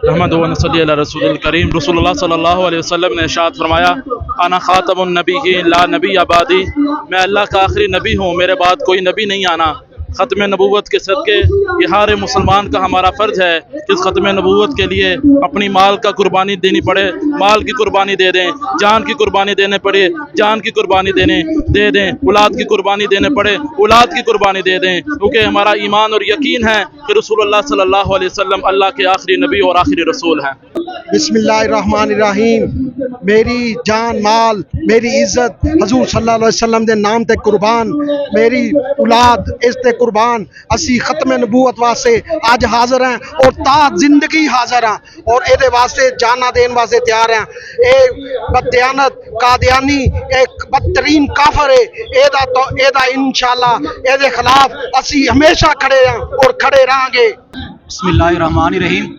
نحمدہ و نصلی علی رسول الکریم۔ رسول اللہ صلی اللہ علیہ وسلم نے ارشاد فرمایا انا خاتم النبیین لا نبی بعدی، میں اللہ کا آخری نبی ہوں، میرے بعد کوئی نبی نہیں آنا۔ ختم نبوت کے صدقے یہ ہر مسلمان کا ہمارا فرض ہے کہ اس ختم نبوت کے لیے اپنی مال کا قربانی دینی پڑے، مال کی قربانی دے دیں، جان کی قربانی دینے پڑے جان کی قربانی دے دیں، اولاد کی قربانی دینے پڑے اولاد کی قربانی دے دیں، کیونکہ ہمارا ایمان اور یقین ہے کہ رسول اللہ صلی اللہ علیہ وسلم اللہ کے آخری نبی اور آخری رسول ہیں۔ بسم اللہ الرحمن الرحیم۔ میری جان مال میری عزت حضور صلی اللہ علیہ وسلم دے نام تے قربان، میری اولاد اس تے قربان۔ اسی ختم نبوت واسطے اج حاضر ہیں اور تا زندگی حاضر ہیں اور اے دے واسطے جانا دین واسطے تیار ہیں۔ اے بددیانت قادیانی ایک بدترین کافر ہے، اے دا انشاءاللہ اے دے خلاف اسی ہمیشہ کھڑے ہیں اور کھڑے رہیں گے۔ بسم اللہ الرحمن الرحیم۔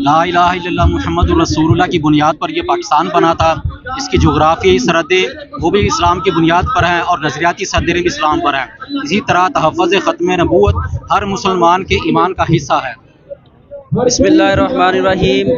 لا الہ الا اللہ محمد الرسول اللہ کی بنیاد پر یہ پاکستان بنا تھا۔ اس کی جغرافیائی سرحدیں وہ بھی اسلام کی بنیاد پر ہیں اور نظریاتی سرحدیں بھی اسلام پر ہیں۔ اسی طرح تحفظ ختم نبوت ہر مسلمان کے ایمان کا حصہ ہے۔ بسم اللہ الرحمن الرحیم۔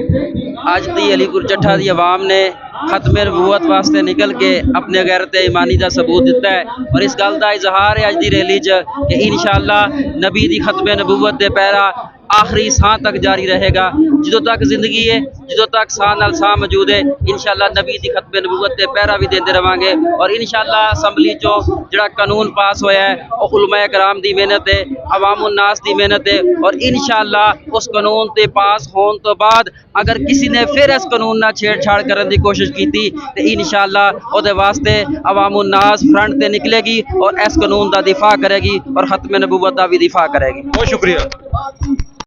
اج دی علی گڑھ جٹھا دی عوام نے ختم نبوت واسطے نکل کے اپنے غیرت ایمانی دا ثبوت دیتا ہے اور اس گل دا اظہار ہے اج دی ریلی چ کہ انشاءاللہ نبی دی ختم نبوت دے پیرا آخری ساں تک جاری رہے گا۔ جدوں تک زندگی ہے، جدوں تک ساں نال ساں موجود ہے، انشاءاللہ نبی دی ختم نبوت دے پیرا بھی دیندے رہاں گے۔ اور انشاءاللہ اسمبلی چوں جڑا قانون پاس ہویا ہے او علماء کرام دی محنت ہے، عوام الناس دی محنت ہے، اور انشاءاللہ اس قانون تے پاس ہون تو بعد اگر کسی نے پھر اس قانون نہ چھیڑ چھاڑ کرن دی کوشش کیتی تے انشاءاللہ او دے واسطے عوام الناس فرنٹ تے نکلے گی اور اس قانون دا دفاع کرے گی اور ختم نبوت دا بھی دفاع کرے گی۔ بہت شکریہ۔